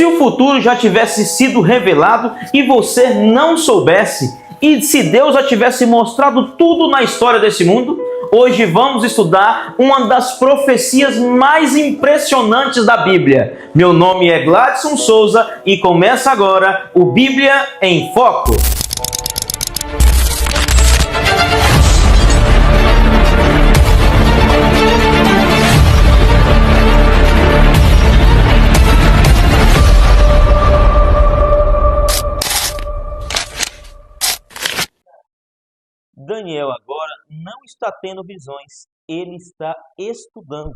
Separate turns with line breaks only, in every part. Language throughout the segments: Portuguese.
Se o futuro já tivesse sido revelado e você não soubesse, e se Deus já tivesse mostrado tudo na história desse mundo, hoje vamos estudar uma das profecias mais impressionantes da Bíblia. Meu nome é Gladson Souza e começa agora o Bíblia em Foco. Daniel agora não está tendo visões, ele está estudando.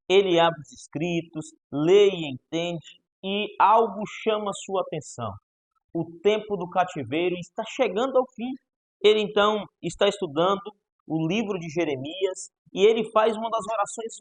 Ele abre os escritos, lê e entende, e algo chama sua atenção. O tempo do cativeiro está chegando ao fim. Ele então está estudando o livro de Jeremias e ele faz uma das orações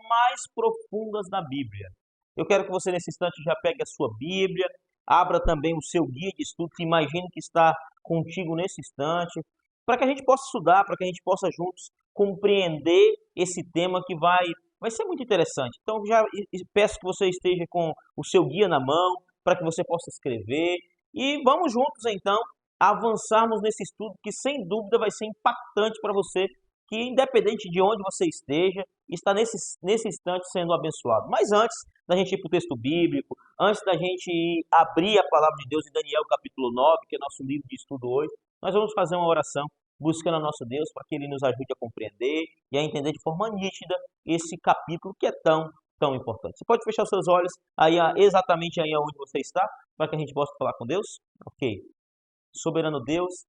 mais profundas da Bíblia. Eu quero que você nesse instante já pegue a sua Bíblia, abra também o seu guia de estudo, que imagine que está contigo nesse instante, para que a gente possa estudar, para que a gente possa juntos compreender esse tema que vai ser muito interessante. Então já peço que você esteja com o seu guia na mão, para que você possa escrever. E vamos juntos então avançarmos nesse estudo que sem dúvida vai ser impactante para você, que independente de onde você esteja, está nesse instante sendo abençoado. Mas antes da gente ir para o texto bíblico, antes da gente abrir a palavra de Deus em Daniel capítulo 9, que é nosso livro de estudo hoje, nós vamos fazer uma oração buscando a nosso Deus para que Ele nos ajude a compreender e a entender de forma nítida esse capítulo que é tão importante. Você pode fechar os seus olhos aí, exatamente aí onde você está, para que a gente possa falar com Deus? Ok. Soberano Deus,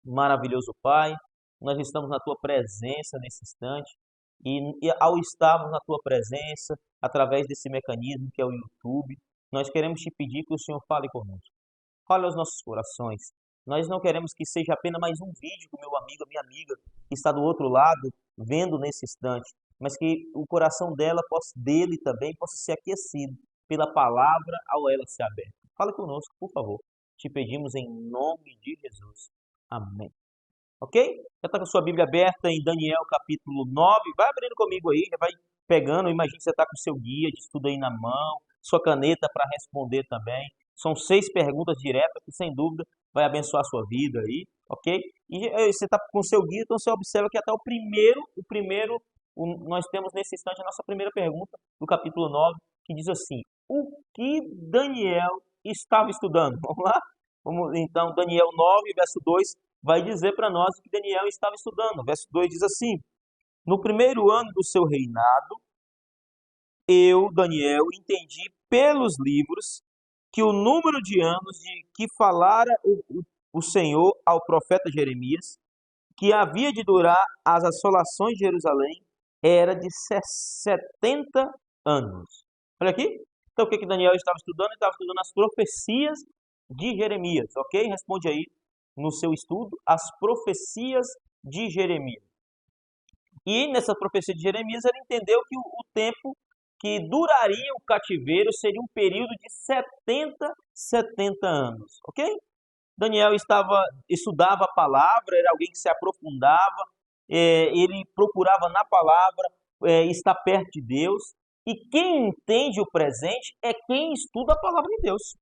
maravilhoso Pai, nós estamos na Tua presença nesse instante e ao estarmos na Tua presença, através desse mecanismo que é o YouTube, nós queremos te pedir que o Senhor fale conosco. Fale aos nossos corações. Nós não queremos que seja apenas mais um vídeo que o meu amigo, a minha amiga, que está do outro lado, vendo nesse instante, mas que o coração dele também possa ser aquecido pela palavra ao ela ser aberta. Fala conosco, por favor. Te pedimos em nome de Jesus. Amém. Ok? Já está com a sua Bíblia aberta em Daniel capítulo 9. Vai abrindo comigo aí, já vai pegando. Imagina que você está com o seu guia de estudo aí na mão, sua caneta para responder também. São 6 perguntas diretas que, sem dúvida, vai abençoar a sua vida aí, ok? E você está com o seu guia, então você observa que até nós temos nesse instante a nossa primeira pergunta do capítulo 9, que diz assim: o que Daniel estava estudando? Vamos lá? Então, Daniel 9, verso 2, vai dizer para nós o que Daniel estava estudando. Verso 2 diz assim: no primeiro ano do seu reinado, eu, Daniel, entendi pelos livros que o número de anos de que falara o Senhor ao profeta Jeremias, que havia de durar as assolações de Jerusalém, era de 70 anos. Olha aqui. Então, o que Daniel estava estudando? Ele estava estudando as profecias de Jeremias, ok? Responde aí no seu estudo as profecias de Jeremias. E nessa profecia de Jeremias, ele entendeu que o tempo que duraria o cativeiro seria um período de 70 anos, ok? Daniel estudava a palavra, era alguém que se aprofundava, ele procurava na palavra estar perto de Deus, e quem entende o presente é quem estuda a palavra de Deus.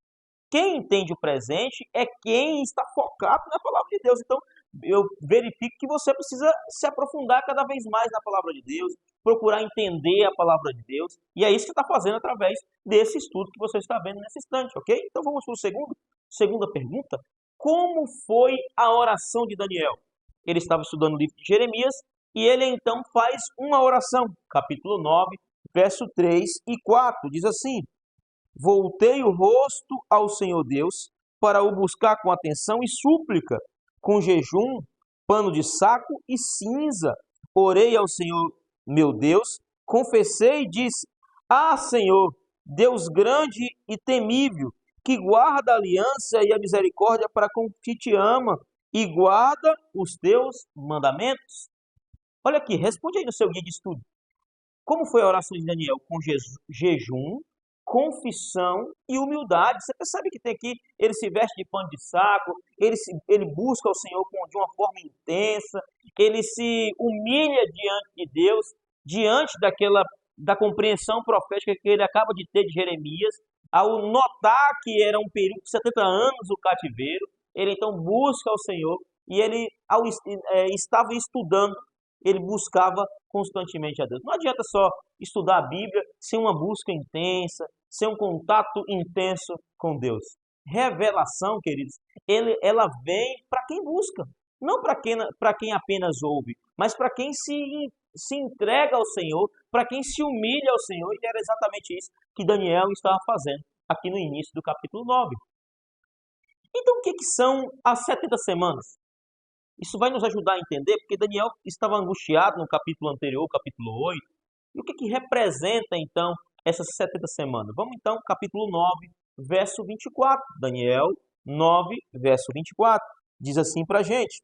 Quem entende o presente é quem está focado na palavra de Deus. Então, eu verifico que você precisa se aprofundar cada vez mais na palavra de Deus, procurar entender a palavra de Deus, e é isso que está fazendo através desse estudo que você está vendo nesse instante, ok? Então vamos para o segunda pergunta. Como foi a oração de Daniel? Ele estava estudando o livro de Jeremias e ele então faz uma oração, capítulo 9, verso 3 e 4, diz assim: voltei o rosto ao Senhor Deus para o buscar com atenção e súplica, com jejum, pano de saco e cinza. Orei ao Senhor meu Deus, confessei e disse: ah, Senhor, Deus grande e temível, que guarda a aliança e a misericórdia para com quem te ama e guarda os teus mandamentos. Olha aqui, responde aí no seu guia de estudo. Como foi a oração de Daniel? Com jejum, confissão e humildade. Você percebe que tem aqui, ele se veste de pano de saco, ele busca o Senhor de uma forma intensa, ele se humilha diante de Deus, diante da compreensão profética que ele acaba de ter de Jeremias, ao notar que era um período de 70 anos o cativeiro, ele então busca o Senhor e ele, estava estudando, ele buscava constantemente a Deus. Não adianta só estudar a Bíblia sem uma busca intensa, sem um contato intenso com Deus. Revelação, queridos, ela vem para quem busca, não para quem apenas ouve, mas para quem se entrega ao Senhor, para quem se humilha ao Senhor, e era exatamente isso que Daniel estava fazendo aqui no início do capítulo 9. Então, o que são as 70 semanas? Isso vai nos ajudar a entender, porque Daniel estava angustiado no capítulo anterior, capítulo 8. E o que representa, então, essas 70 semanas? Vamos, então, capítulo 9, verso 24. Daniel 9, verso 24. Diz assim para a gente: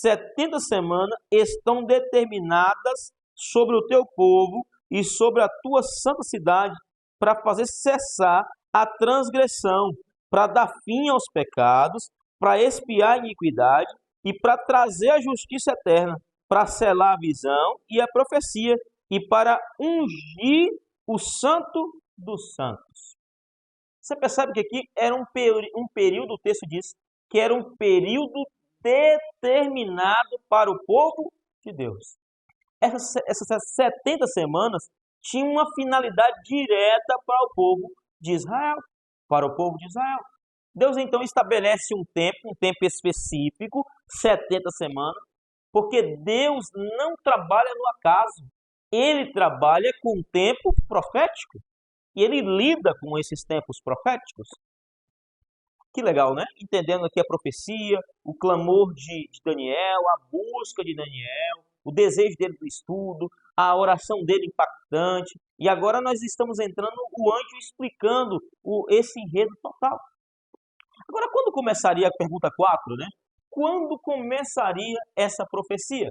70 semanas estão determinadas sobre o teu povo e sobre a tua santa cidade, para fazer cessar a transgressão, para dar fim aos pecados, para expiar a iniquidade e para trazer a justiça eterna, para selar a visão e a profecia e para ungir o santo dos santos. Você percebe que aqui era um período, o texto diz, que era um período determinado para o povo de Deus. Essas 70 semanas tinham uma finalidade direta para o povo de Israel. Para o povo de Israel. Deus então estabelece um tempo específico, 70 semanas, porque Deus não trabalha no acaso. Ele trabalha com o tempo profético. E ele lida com esses tempos proféticos. Que legal, né? Entendendo aqui a profecia, o clamor de Daniel, a busca de Daniel, o desejo dele do estudo, a oração dele impactante. E agora nós estamos entrando o anjo explicando esse enredo total. Agora, quando começaria a pergunta 4, né? Quando começaria essa profecia?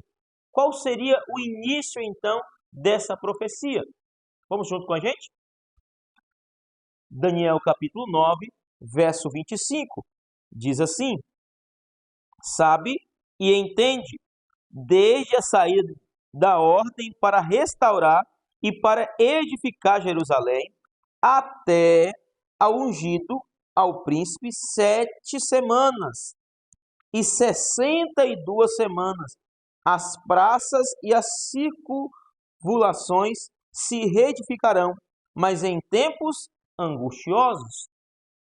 Qual seria o início, então, dessa profecia? Vamos junto com a gente? Daniel capítulo 9, verso 25, diz assim: sabe e entende, desde a saída da ordem para restaurar e para edificar Jerusalém, até ao ungido, ao príncipe, 7 semanas e 62 semanas. As praças e as circunvalações se reedificarão, mas em tempos angustiosos.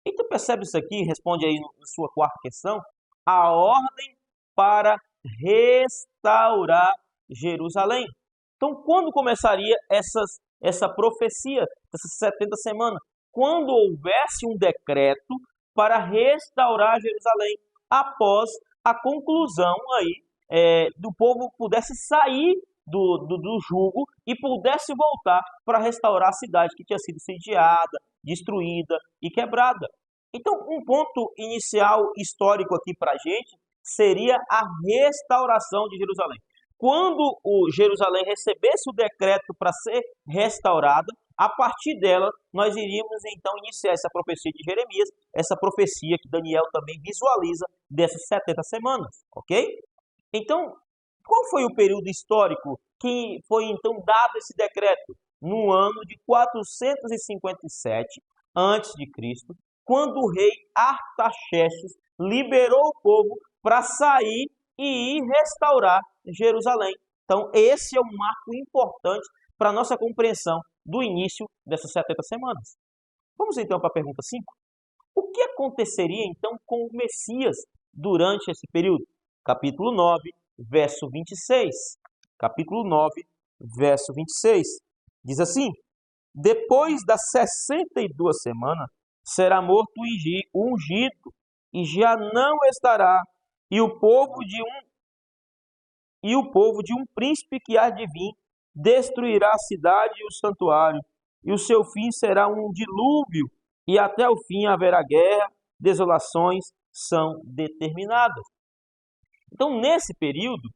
E tu percebe isso aqui? Responde aí na sua quarta questão. A ordem para restaurar Jerusalém. Então, quando começaria essa profecia, essas 70 semanas? Quando houvesse um decreto para restaurar Jerusalém, após a conclusão aí do povo pudesse sair do jugo e pudesse voltar para restaurar a cidade que tinha sido sediada, destruída e quebrada. Então, um ponto inicial histórico aqui para a gente seria a restauração de Jerusalém. Quando o Jerusalém recebesse o decreto para ser restaurada, a partir dela nós iríamos então iniciar essa profecia de Jeremias, essa profecia que Daniel também visualiza dessas 70 semanas, ok? Então, qual foi o período histórico que foi então dado esse decreto? No ano de 457 a.C., quando o rei Artaxerxes liberou o povo para sair e ir restaurar Jerusalém. Então, esse é um marco importante para a nossa compreensão do início dessas 70 semanas. Vamos então para a pergunta 5. O que aconteceria então com o Messias durante esse período? Capítulo 9, verso 26. Capítulo 9, verso 26. Diz assim: depois das 62 semanas, será morto o ungido, e já não estará, e o povo de um príncipe que há de vir destruirá a cidade e o santuário, e o seu fim será um dilúvio, e até o fim haverá guerra, desolações são determinadas. Então, nesse período,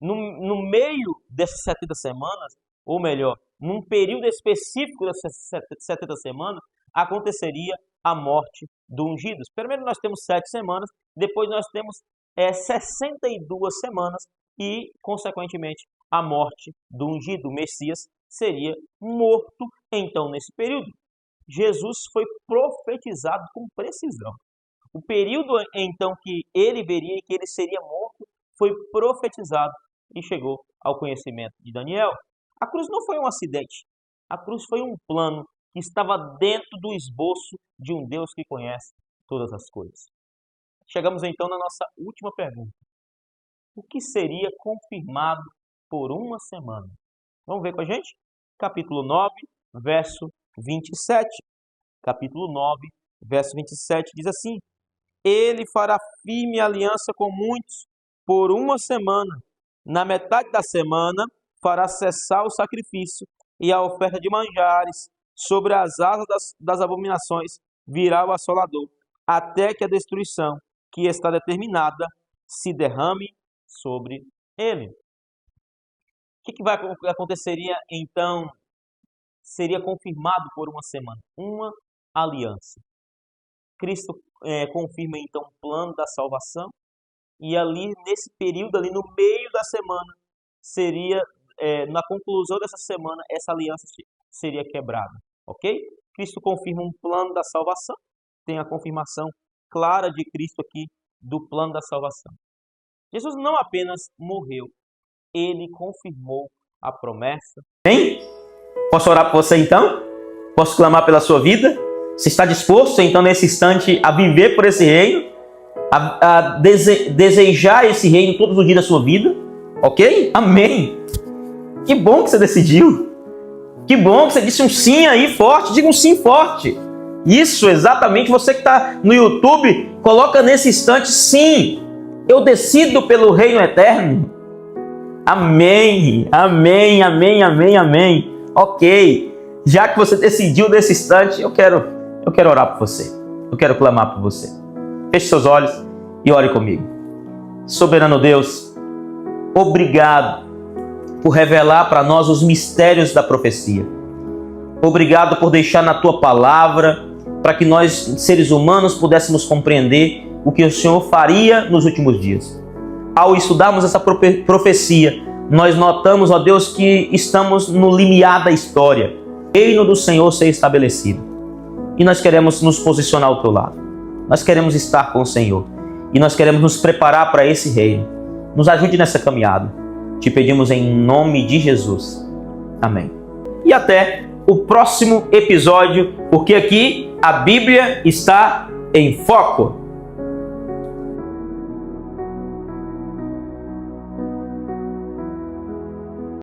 no meio dessas 70 semanas, ou melhor, num período específico dessas 70 semanas, aconteceria a morte do ungido. Primeiro nós temos 7 semanas, depois nós temos 62 semanas e, consequentemente, a morte do ungido. O Messias seria morto, então, nesse período. Jesus foi profetizado com precisão. O período então que ele veria e que ele seria morto foi profetizado e chegou ao conhecimento de Daniel. A cruz não foi um acidente. A cruz foi um plano que estava dentro do esboço de um Deus que conhece todas as coisas. Chegamos então na nossa última pergunta. O que seria confirmado por uma semana? Vamos ver com a gente? Capítulo 9, verso 27. Capítulo 9, verso 27 diz assim: Ele fará firme aliança com muitos por uma semana. Na metade da semana fará cessar o sacrifício e a oferta de manjares. Sobre as asas das abominações virá o assolador, até que a destruição que está determinada se derrame sobre ele. O que vai aconteceria então? Seria confirmado por uma semana, uma aliança. Cristo confirma então o plano da salvação, e ali nesse período, ali no meio da semana, seria, na conclusão dessa semana, essa aliança seria quebrada, ok? Cristo confirma um plano da salvação, tem a confirmação clara de Cristo aqui do plano da salvação. Jesus não apenas morreu, ele confirmou a promessa. Bem, posso orar por você então? Posso clamar pela sua vida? Você está disposto então nesse instante a viver por esse reino? A desejar esse reino todos os dias da sua vida? Ok? Amém! Que bom que você decidiu! Que bom que você disse um sim aí forte. Diga um sim forte. Isso, exatamente. Você que está no YouTube, coloca nesse instante sim. Eu decido pelo reino eterno. Amém, amém, amém, amém, amém. Ok. Já que você decidiu nesse instante, eu quero orar por você. Eu quero clamar por você. Feche seus olhos e ore comigo. Soberano Deus, obrigado por revelar para nós os mistérios da profecia. Obrigado por deixar na Tua palavra para que nós, seres humanos, pudéssemos compreender o que o Senhor faria nos últimos dias. Ao estudarmos essa profecia, nós notamos, ó Deus, que estamos no limiar da história. O reino do Senhor ser estabelecido. E nós queremos nos posicionar ao Teu lado. Nós queremos estar com o Senhor. E nós queremos nos preparar para esse reino. Nos ajude nessa caminhada. Te pedimos em nome de Jesus. Amém. E até o próximo episódio, porque aqui a Bíblia está em foco.